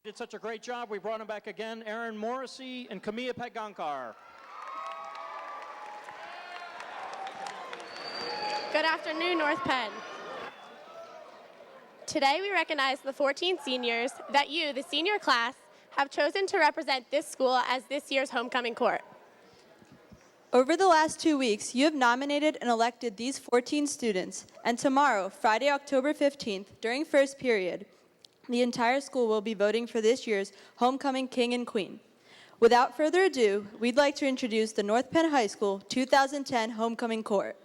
Did such a great job. We brought him back again. Aaron Morrissey and Camilla Pagankar. Good afternoon, North Penn. Today we recognize the 14 seniors that you, the senior class, have chosen to represent this school as this year's homecoming court. Over the last 2 weeks, you have nominated and elected these 14 students, and tomorrow, Friday, October 15th, during first period, the entire school will be voting for this year's homecoming king and queen. Without further ado, we'd like to introduce the North Penn High School 2010 homecoming court.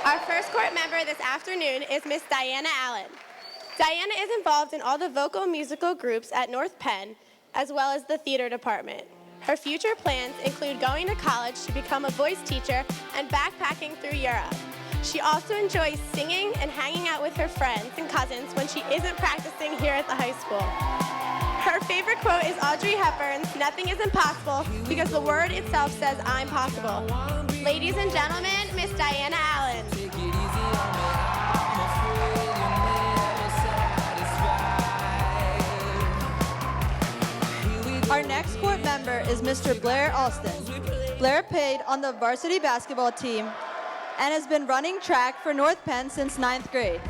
Our first court member this afternoon is Miss Diana Allen. Diana is involved in all the vocal and musical groups at North Penn, as well as the theater department. Her future plans include going to college to become a voice teacher and backpacking through Europe. She also enjoys singing and hanging out with her friends and cousins when she isn't practicing here at the high school. Her favorite quote is Audrey Hepburn's, "Nothing is impossible because the word itself says I'm possible." Ladies and gentlemen, Miss Diana Allen. Our next court member is Mr. Blair Alston. Blair played on the varsity basketball team and has been running track for North Penn since 9th grade.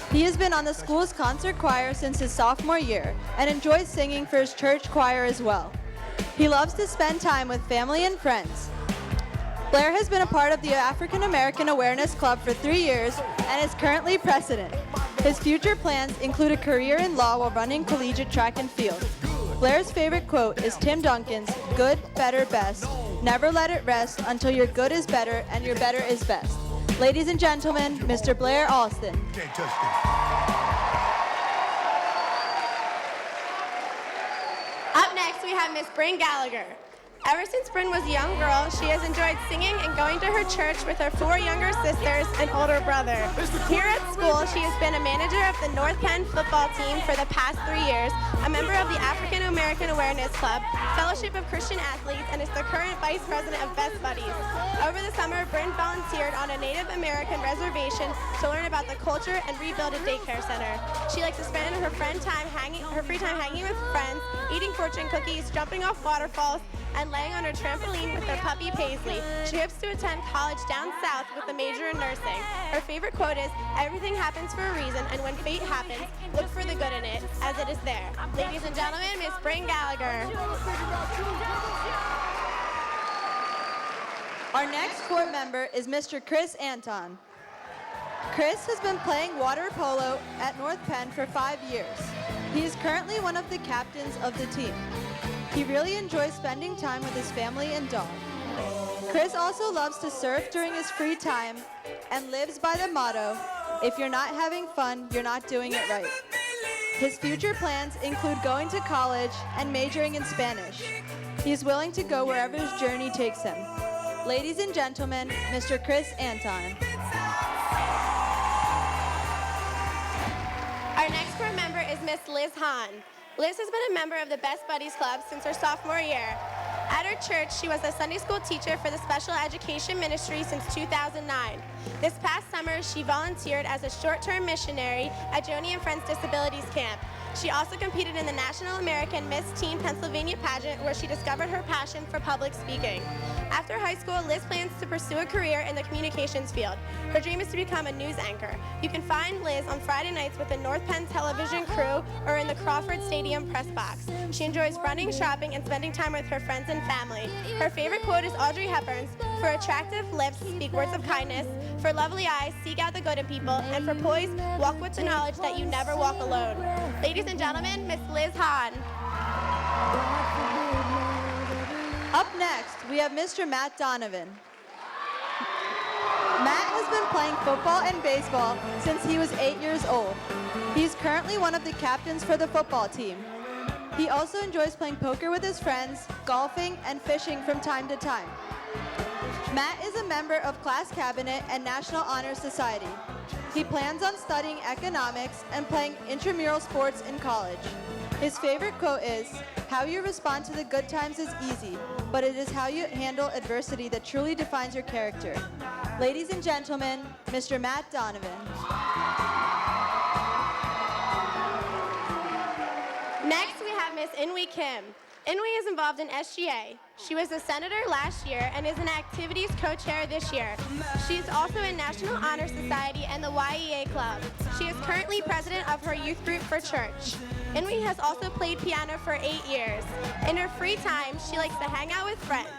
He has been on the school's concert choir since his sophomore year and enjoys singing for his church choir as well. He loves to spend time with family and friends. Blair has been a part of the African American Awareness Club for 3 years and is currently president. His future plans include a career in law while running collegiate track and field. Blair's favorite quote is Tim Duncan's, "Good, better, best. Never let it rest until your good is better and your better is best." Ladies and gentlemen, Mr. Blair Alston. Can't touch this. Up next, we have Miss Bryn Gallagher. Ever since Bryn was a young girl, she has enjoyed singing and going to her church with her 4 younger sisters and older brother. Here at school, she has been a manager of the North Penn football team for the past 3 years, a member of the African American Awareness Club, Fellowship of Christian Athletes, and is the current vice president of Best Buddies. Over the summer, Bryn volunteered on a Native American reservation to learn about the culture and rebuild a daycare center. She likes to spend her free time hanging with friends, eating fortune cookies, jumping off waterfalls, and laying on her trampoline with her puppy Paisley. She hopes to attend college down south with a major in nursing. Her favorite quote is, "Everything happens for a reason, and when fate happens, look for the good in it, as it is there." Ladies and gentlemen, Miss Bryn Gallagher. Our next court member is Mr. Chris Anton. Chris has been playing water polo at North Penn for 5 years. He is currently one of the captains of the team. He really enjoys spending time with his family and dog. Chris also loves to surf during his free time and lives by the motto, "If you're not having fun, you're not doing it right." His future plans include going to college and majoring in Spanish. He is willing to go wherever his journey takes him. Ladies and gentlemen, Mr. Chris Anton. Our next court member is Miss Liz Hahn. Liz has been a member of the Best Buddies Club since her sophomore year. At her church, she was a Sunday school teacher for the special education ministry since 2009. This past summer, she volunteered as a short-term missionary at Joni and Friends Disabilities Camp. She also competed in the National American Miss Teen Pennsylvania pageant, where she discovered her passion for public speaking. After high school, Liz plans to pursue a career in the communications field. Her dream is to become a news anchor. You can find Liz on Friday nights with the North Penn television crew or in the Crawford Stadium press box. She enjoys running, shopping, and spending time with her friends and family. Her favorite quote is Audrey Hepburn's, "For attractive lips, speak words of kindness. For lovely eyes, seek out the good in people. And for poise, walk with the knowledge that you never walk alone." Ladies and gentlemen, Miss Liz Hahn. Up next, we have Mr. Matt Donovan. Matt has been playing football and baseball since he was 8 years old. He is currently one of the captains for the football team. He also enjoys playing poker with his friends, golfing, and fishing from time to time. Matt is a member of Class Cabinet and National Honor Society. He plans on studying economics and playing intramural sports in college. His favorite quote is, "How you respond to the good times is easy, but it is how you handle adversity that truly defines your character." Ladies and gentlemen, Mr. Matt Donovan. Miss Inui Kim. Inui is involved in SGA. She was a senator last year and is an activities co-chair this year. She is also in National Honor Society and the YEA Club. She is currently president of her youth group for church. Inui has also played piano for 8 years. In her free time, she likes to hang out with friends.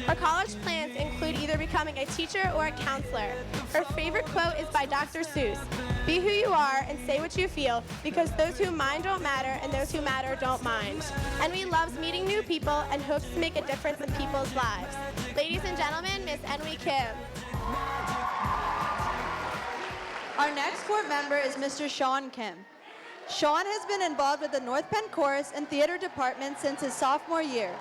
Her college plans include either becoming a teacher or a counselor. Her favorite quote is by Dr. Seuss: "Be who you are and say what you feel, because those who mind don't matter and those who matter don't mind." Enwy loves meeting new people and hopes to make a difference in people's lives. Ladies and gentlemen, Miss Enwy Kim. Our next court member is Mr. Sean Kim. Sean has been involved with the North Penn Chorus and Theater Department since his sophomore year.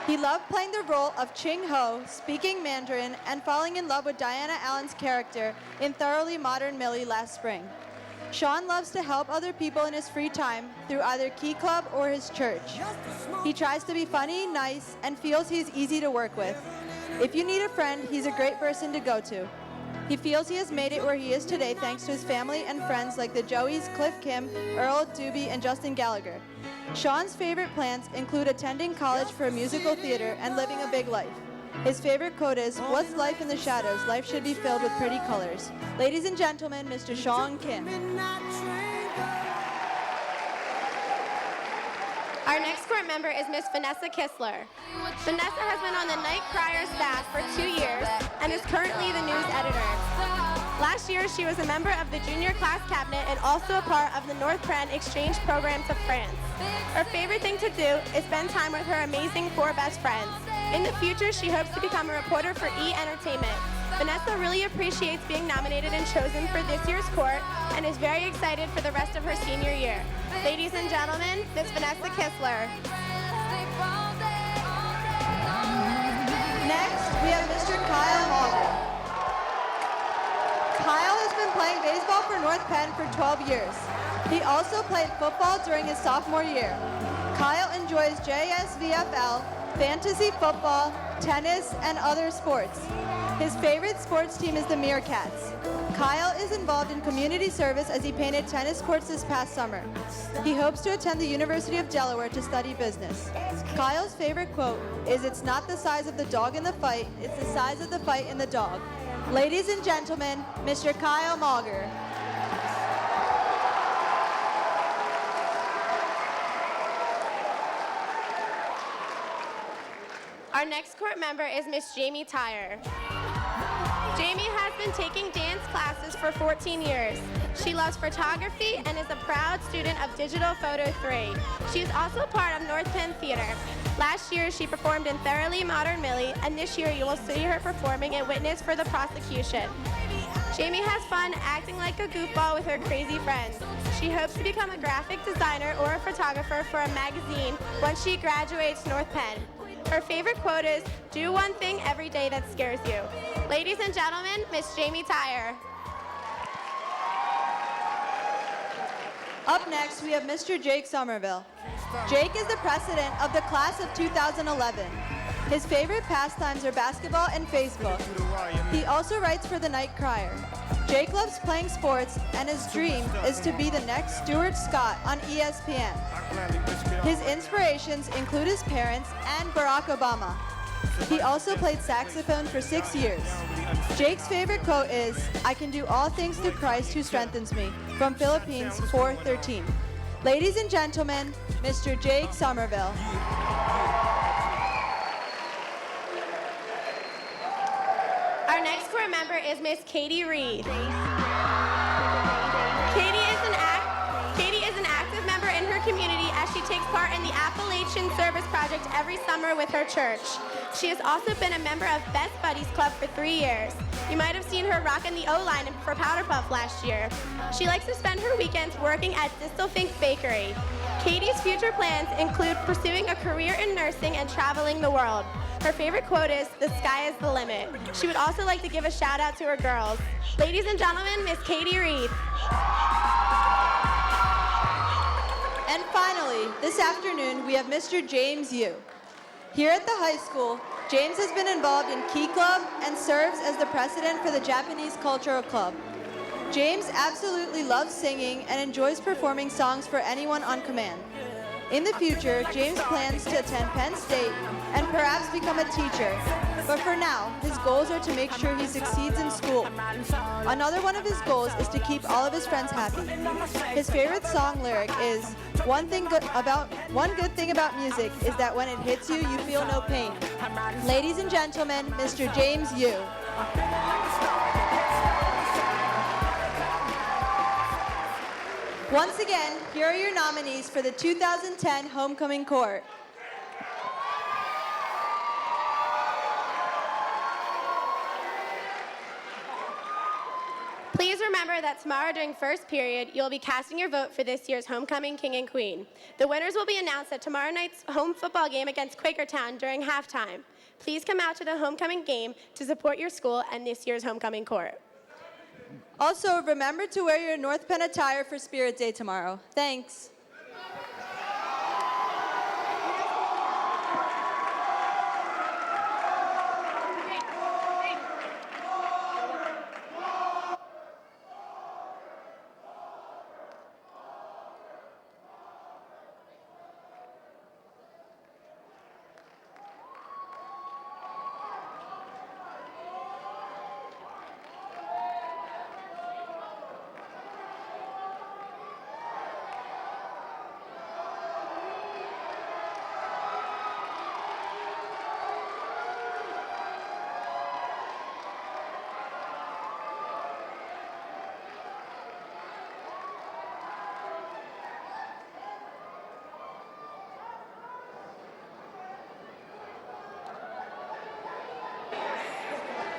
He loved playing the role of Ching Ho, speaking Mandarin, and falling in love with Diana Allen's character in Thoroughly Modern Millie last spring. Sean loves to help other people in his free time through either Key Club or his church. He tries to be funny, nice, and feels he's easy to work with. If you need a friend, he's a great person to go to. He feels he has made it where he is today thanks to his family and friends like the Joeys, Cliff Kim, Earl, Doobie, and Justin Gallagher. Sean's favorite plans include attending college for musical theater and living a big life. His favorite quote is, "What's life in the shadows? Life should be filled with pretty colors." Ladies and gentlemen, Mr. Sean Kim. Our next court member is Miss Vanessa Kistler. Vanessa has been on the Night Crier staff for 2 years and is currently the news editor. Last year, she was a member of the junior class cabinet and also a part of the North Penn exchange program to France. Her favorite thing to do is spend time with her amazing 4 best friends. In the future, she hopes to become a reporter for E! Entertainment. Vanessa really appreciates being nominated and chosen for this year's court and is very excited for the rest of her senior year. Ladies and gentlemen, Miss Vanessa Kistler. Next, we have Mr. Kyle Mauger. Kyle has been playing baseball for North Penn for 12 years. He also played football during his sophomore year. Kyle enjoys JSVFL, fantasy football, tennis, and other sports. His favorite sports team is the Meerkats. Kyle is involved in community service as he painted tennis courts this past summer. He hopes to attend the University of Delaware to study business. Kyle's favorite quote is, "It's not the size of the dog in the fight, it's the size of the fight in the dog." Ladies and gentlemen, Mr. Kyle Mauger. Our next court member is Miss Jamie Tyre. Jamie has been taking dance classes for 14 years. She loves photography and is a proud student of Digital Photo 3. She is also part of North Penn Theater. Last year, she performed in Thoroughly Modern Millie, and this year you will see her performing in Witness for the Prosecution. Jamie has fun acting like a goofball with her crazy friends. She hopes to become a graphic designer or a photographer for a magazine once she graduates North Penn. Her favorite quote is, "Do one thing every day that scares you." Ladies and gentlemen, Miss Jamie Tyre. Up next, we have Mr. Jake Somerville. Jake is the president of the class of 2011. His favorite pastimes are basketball and Facebook. He also writes for the Night Crier. Jake loves playing sports, and his dream is to be the next Stuart Scott on ESPN. His inspirations include his parents and Barack Obama. He also played saxophone for 6 years. Jake's favorite quote is, "I can do all things through Christ who strengthens me," from Philippines 4:13. Ladies and gentlemen, Mr. Jake Somerville. Our next court member is Miss Katie Reed. Katie is an active member in her community as she takes part in the Appalachian Service Project every summer with her church. She has also been a member of Best Buddies Club for 3 years. You might have seen her rocking the O-line for Powder Puff last year. She likes to spend her weekends working at Distelfink Bakery. Katie's future plans include pursuing a career in nursing and traveling the world. Her favorite quote is, "The sky is the limit." She would also like to give a shout out to her girls. Ladies and gentlemen, Miss Katie Reed. And finally, this afternoon, we have Mr. James Yu. Here at the high school, James has been involved in Key Club and serves as the president for the Japanese Cultural Club. James absolutely loves singing and enjoys performing songs for anyone on command. In the future, James plans to attend Penn State and perhaps become a teacher. But for now, his goals are to make sure he succeeds in school. Another one of his goals is to keep all of his friends happy. His favorite song lyric is, one good thing about music is that when it hits you, you feel no pain. Ladies and gentlemen, Mr. James Yu. Once again, here are your nominees for the 2010 Homecoming Court. Please remember that tomorrow during first period, you'll be casting your vote for this year's homecoming king and queen. The winners will be announced at tomorrow night's home football game against Quakertown during halftime. Please come out to the homecoming game to support your school and this year's homecoming court. Also, remember to wear your North Penn attire for Spirit Day tomorrow. Thanks.